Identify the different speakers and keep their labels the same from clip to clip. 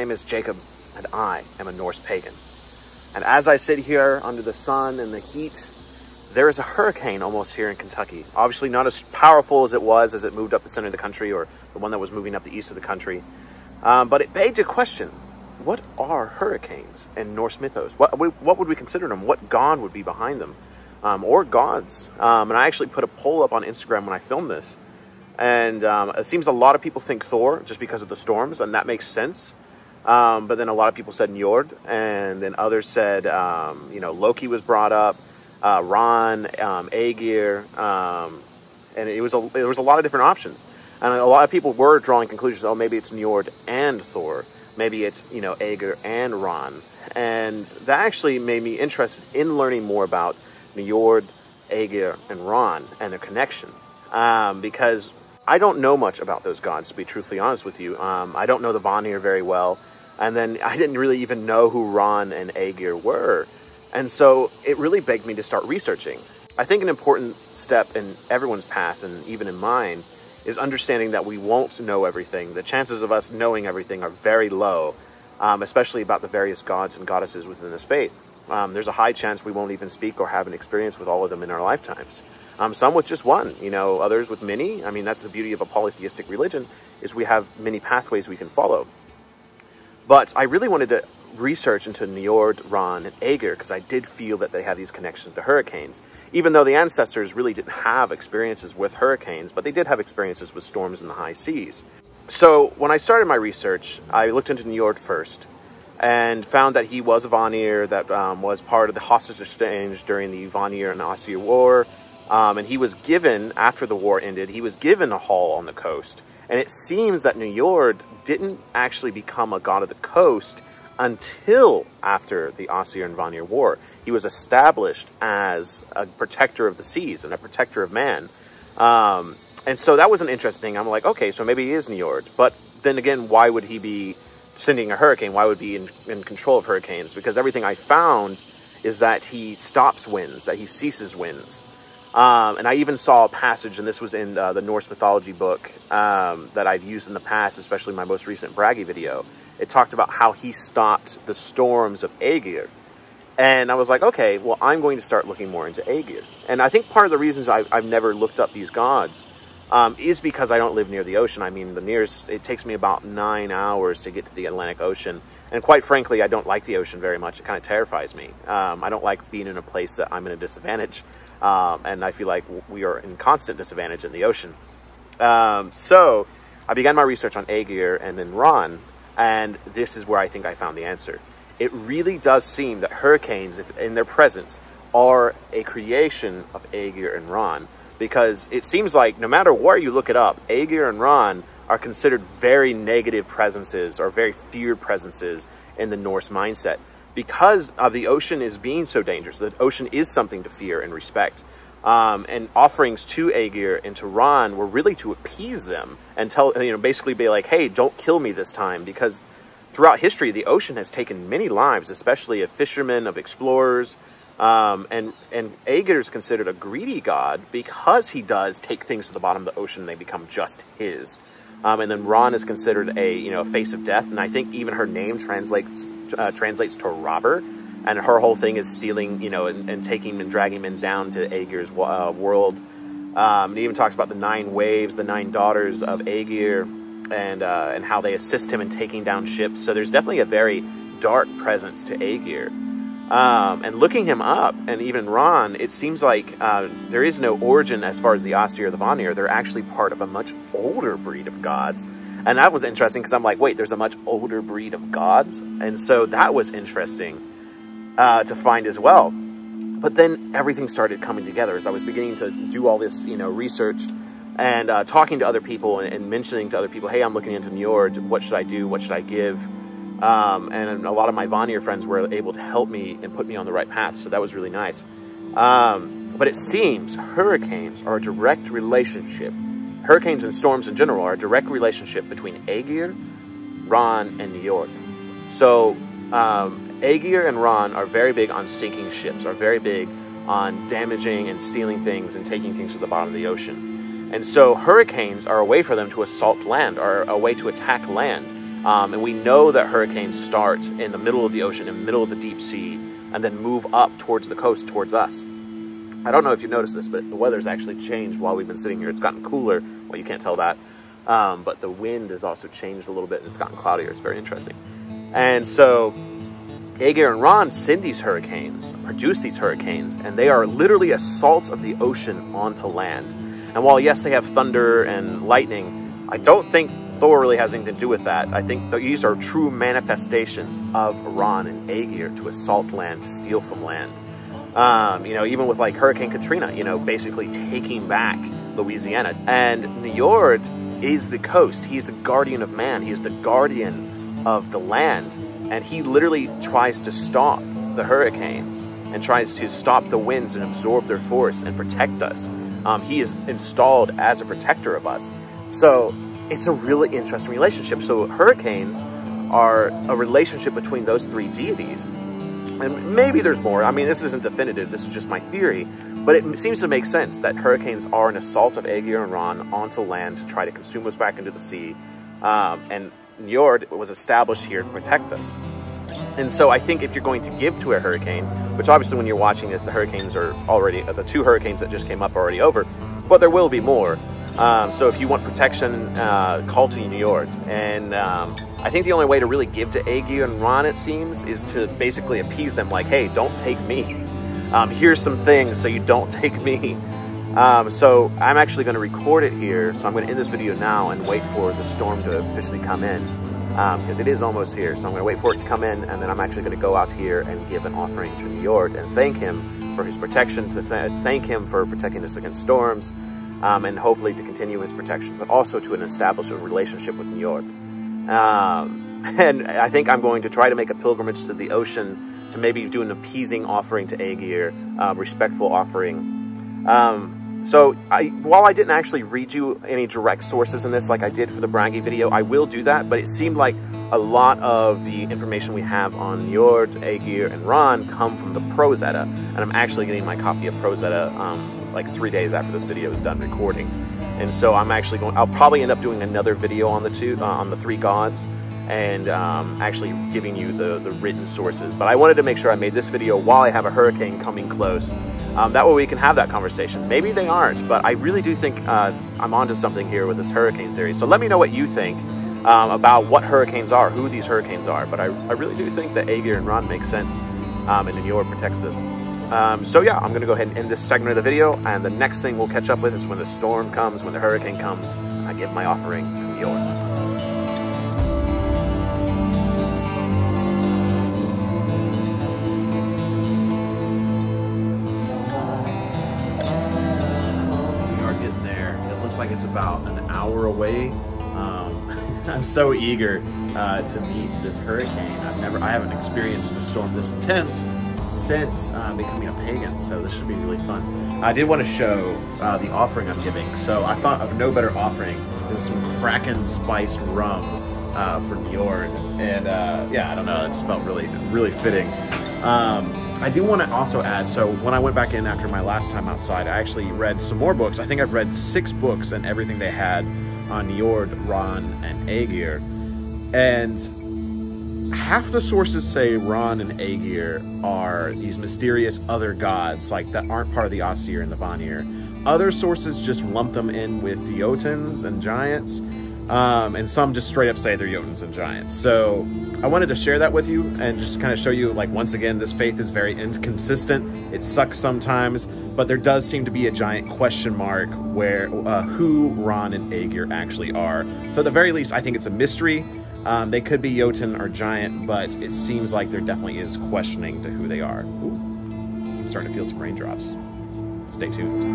Speaker 1: name is Jacob, and I am a Norse pagan. And as I sit here under the sun and the heat, there is a hurricane almost here in Kentucky. Obviously not as powerful as it was as it moved up the center of the country, or the one that was moving up the east of the country. But it begged a question. What are hurricanes in Norse mythos? What would we consider them? What god would be behind them? Or gods? And I actually put a poll up on Instagram when I filmed this. And it seems a lot of people think Thor just because of the storms, and that makes sense. But then a lot of people said Njord, and then others said, Loki was brought up, Ron, Aegir, and there was a lot of different options. And a lot of people were drawing conclusions, oh, maybe it's Njord and Thor. Maybe it's, Aegir and Ron. And that actually made me interested in learning more about Njord, Aegir, and Ron and their connection. Because I don't know much about those gods, to be truthfully honest with you. I don't know the Vanir very well. And then I didn't really even know who Ron and Aegir were. And so it really begged me to start researching. I think an important step in everyone's path, and even in mine, is understanding that we won't know everything. The chances of us knowing everything are very low, especially about the various gods and goddesses within this faith. There's a high chance we won't even speak or have an experience with all of them in our lifetimes. Some with just one, others with many. I mean, that's the beauty of a polytheistic religion, is we have many pathways we can follow. But I really wanted to research into Njord, Ron, and Aegir, because I did feel that they had these connections to hurricanes, even though the ancestors really didn't have experiences with hurricanes, but they did have experiences with storms in the high seas. So when I started my research, I looked into Njord first, and found that he was a Vanir that was part of the hostage exchange during the Vanir and Aesir War. And he was given, after the war ended, he was given a hall on the coast. And it seems that Njord didn't actually become a god of the coast until after the Aesir and Vanir War. He was established as a protector of the seas and a protector of man. And so that was an interesting thing. I'm like, okay, so maybe he is Njord. But then again, why would he be sending a hurricane? Why would he be in control of hurricanes? Because everything I found is that he stops winds, that he ceases winds. And I even saw a passage, and this was in the Norse mythology book that I've used in the past, especially my most recent Braggy video. It talked about how he stopped the storms of Aegir. And I was like, okay, well, I'm going to start looking more into Aegir. And I think part of the reasons I've never looked up these gods is because I don't live near the ocean. I mean, it takes me about 9 hours to get to the Atlantic Ocean. And quite frankly, I don't like the ocean very much. It kind of terrifies me. I don't like being in a place that I'm in a disadvantage. And I feel like we are in constant disadvantage in the ocean. So I began my research on Aegir and then Ron, and this is where I think I found the answer. It really does seem that hurricanes, if in their presence, are a creation of Aegir and Ron, because it seems like no matter where you look it up, Aegir and Ron are considered very negative presences or very feared presences in the Norse mindset. Because of the ocean is being so dangerous, the ocean is something to fear and respect. And offerings to Aegir and to Ron were really to appease them and basically be like, hey, don't kill me this time. Because throughout history, the ocean has taken many lives, especially of fishermen, of explorers. And Aegir is considered a greedy god because he does take things to the bottom of the ocean and they become just his. And then Ron is considered a face of death, and I think even her name translates to robber, and her whole thing is stealing, and taking and dragging men down to Aegir's world. It even talks about the 9 waves, the 9 daughters of Aegir, and how they assist him in taking down ships. So there's definitely a very dark presence to Aegir. And looking him up, and even Ron, it seems like there is no origin as far as the Aesir or the Vanir. They're actually part of a much older breed of gods. And that was interesting because I'm like, wait, there's a much older breed of gods? And so that was interesting to find as well. But then everything started coming together as I was beginning to do all this, research and talking to other people and mentioning to other people, hey, I'm looking into Njord. What should I do? What should I give? And a lot of my Vanir friends were able to help me and put me on the right path, so that was really nice. But it seems hurricanes are a direct relationship. Hurricanes and storms in general are a direct relationship between Aegir, Ron, and Njord. So Aegir and Ron are very big on sinking ships, are very big on damaging and stealing things and taking things to the bottom of the ocean. And so hurricanes are a way for them to assault land, or a way to attack land. And we know that hurricanes start in the middle of the ocean, in the middle of the deep sea, and then move up towards the coast, towards us. I don't know if you noticed this, but the weather's actually changed while we've been sitting here. It's gotten cooler. Well, you can't tell that. But the wind has also changed a little bit, and it's gotten cloudier. It's very interesting. And so Aegir and Ran send these hurricanes, produce these hurricanes, and they are literally assaults of the ocean onto land. And while, yes, they have thunder and lightning, I don't think Thor really has anything to do with that. I think these are true manifestations of Ran and Aegir to assault land, to steal from land. You know, even with like Hurricane Katrina, you know, basically taking back Louisiana. And Njord is the coast. He is the guardian of man. He is the guardian of the land. And he literally tries to stop the hurricanes and tries to stop the winds and absorb their force and protect us. He is installed as a protector of us. So it's a really interesting relationship. So hurricanes are a relationship between those three deities. And maybe there's more. I mean, this isn't definitive. This is just my theory. But it seems to make sense that hurricanes are an assault of Aegir and Ran onto land to try to consume us back into the sea. And Njord was established here to protect us. And so I think if you're going to give to a hurricane, which obviously when you're watching this, the hurricanes are already, the 2 hurricanes that just came up are already over, but there will be more. So if you want protection, call to Njord. And I think the only way to really give to Aegir and Ran, it seems, is to basically appease them like, hey, don't take me. Here's some things so you don't take me. So I'm actually going to record it here. So I'm going to end this video now and wait for the storm to officially come in. Because it is almost here. So I'm going to wait for it to come in, and then I'm actually going to go out here and give an offering to Njord and thank him for his protection, to thank him for protecting us against storms, and hopefully to continue his protection, but also to establish a relationship with Njord. And I think I'm going to try to make a pilgrimage to the ocean to maybe do an appeasing offering to Aegir, respectful offering. So while I didn't actually read you any direct sources in this like I did for the Bragi video, I will do that, but it seemed like a lot of the information we have on Njord, Aegir, and Ran come from the Prose Edda, and I'm actually getting my copy of Prose Edda like 3 days after this video is done recording. And so I'm actually I'll probably end up doing another video on the 3 gods, and actually giving you the written sources. But I wanted to make sure I made this video while I have a hurricane coming close. That way we can have that conversation. Maybe they aren't, but I really do think I'm onto something here with this hurricane theory. So let me know what you think about what hurricanes are, who these hurricanes are. But I really do think that Aegir and Ran makes sense, and Njord protects us. So yeah, I'm going to go ahead and end this segment of the video, and the next thing we'll catch up with is when the storm comes, when the hurricane comes, I give my offering to Njord. Like it's about an hour away. I'm so eager to meet this hurricane. I haven't experienced a storm this intense since becoming a pagan, so this should be really fun. I did want to show the offering I'm giving, so I thought of no better offering than some Kraken spiced rum for Njord, and yeah, I don't know, it just felt really fitting. I do want to also add, so when I went back in after my last time outside, I actually read some more books. I think I've read 6 books and everything they had on Njord, Ran, and Aegir. And half the sources say Ran and Aegir are these mysterious other gods, like that aren't part of the Aesir and the Vanir. Other sources just lump them in with the Jotuns and giants, and some just straight up say they're Jotuns and giants. So I wanted to share that with you and just kind of show you, like, once again, this faith is very inconsistent. It sucks sometimes, but there does seem to be a giant question mark where who Ran and Aegir actually are. So at the very least, I think it's a mystery. They could be Jotun or giant, but it seems like there definitely is questioning to who they are. Ooh, I'm starting to feel some raindrops. Stay tuned.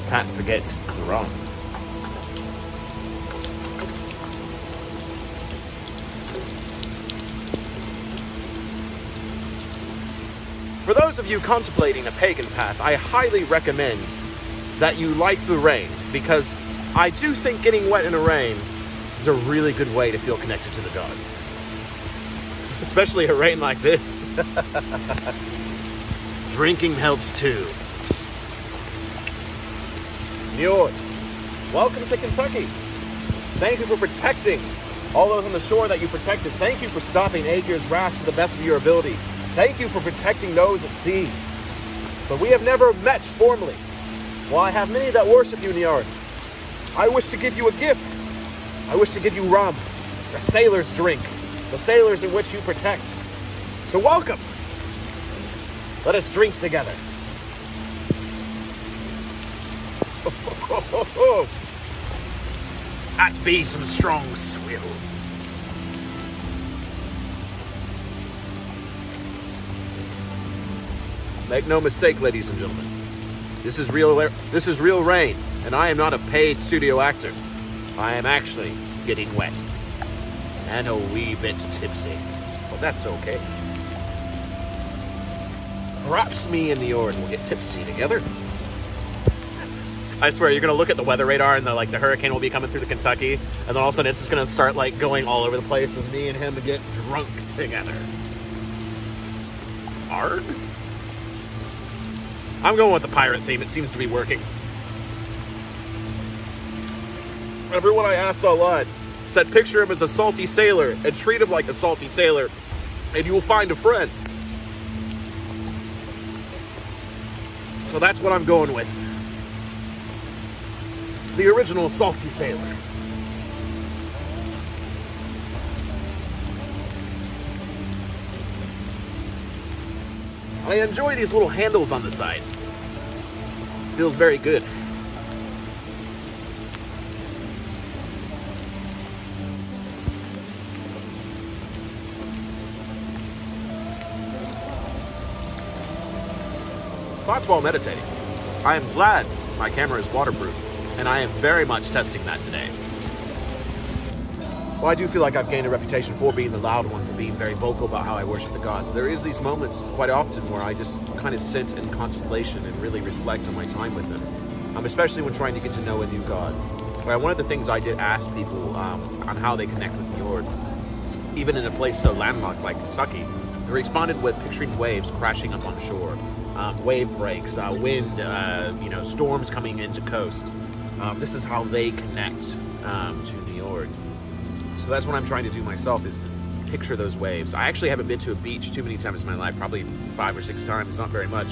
Speaker 1: Can't forget the rum. For those of you contemplating a pagan path, I highly recommend that you like the rain, because I do think getting wet in a rain is a really good way to feel connected to the gods. Especially a rain like this. Drinking helps too. Njord, welcome to Kentucky. Thank you for protecting all those on the shore that you protected. Thank you for stopping Aegir's wrath to the best of your ability. Thank you for protecting those at sea. But we have never met formally. While I have many that worship you, Njord, I wish to give you a gift. I wish to give you rum, a sailor's drink, the sailors in which you protect. So welcome. Let us drink together. That be some strong swill. Make no mistake, ladies and gentlemen. This is real rain, and I am not a paid studio actor. I am actually getting wet. And a wee bit tipsy. But that's okay. Perhaps me and Njord will get tipsy together. I swear, you're gonna look at the weather radar and the hurricane will be coming through the Kentucky, and then all of a sudden it's just gonna start going all over the place as me and him get drunk together. Arg? I'm going with the pirate theme. It seems to be working. Everyone I asked online said picture him as a salty sailor and treat him like a salty sailor, and you will find a friend. So that's what I'm going with. The original salty sailor. I enjoy these little handles on the side. Feels very good. Thoughts while meditating. I am glad my camera is waterproof, and I am very much testing that today. Well, I do feel like I've gained a reputation for being the loud one, for being very vocal about how I worship the gods. There is these moments quite often where I just kind of sit in contemplation and really reflect on my time with them, especially when trying to get to know a new god. One of the things I did ask people on how they connect with Njord, even in a place so landlocked like Kentucky, they responded with picturing waves crashing up on shore, wave breaks, wind, storms coming into coast. This is how they connect to Njord. So that's what I'm trying to do myself, is picture those waves. I actually haven't been to a beach too many times in my life, probably 5 or 6 times, not very much.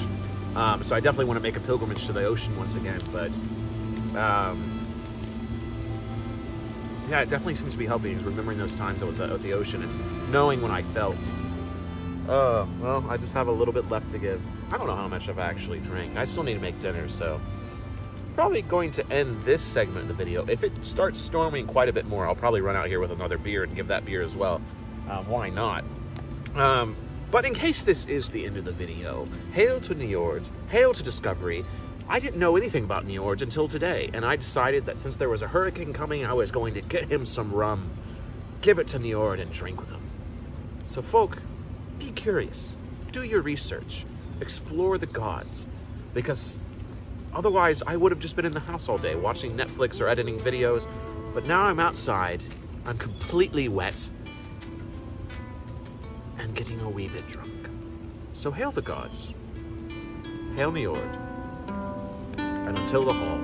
Speaker 1: So I definitely want to make a pilgrimage to the ocean once again, but yeah, it definitely seems to be helping, is remembering those times I was at the ocean and knowing when I felt. Well, I just have a little bit left to give. I don't know how much I've actually drank. I still need to make dinner, so probably going to end this segment of the video. If it starts storming quite a bit more, I'll probably run out here with another beer and give that beer as well. Why not? But in case this is the end of the video, hail to Njord, hail to Discovery. I didn't know anything about Njord until today, and I decided that since there was a hurricane coming, I was going to get him some rum, give it to Njord, and drink with him. So folk, be curious, do your research, explore the gods, because otherwise, I would have just been in the house all day watching Netflix or editing videos, but now I'm outside, I'm completely wet, and getting a wee bit drunk. So hail the gods, hail Njord, and until the hall.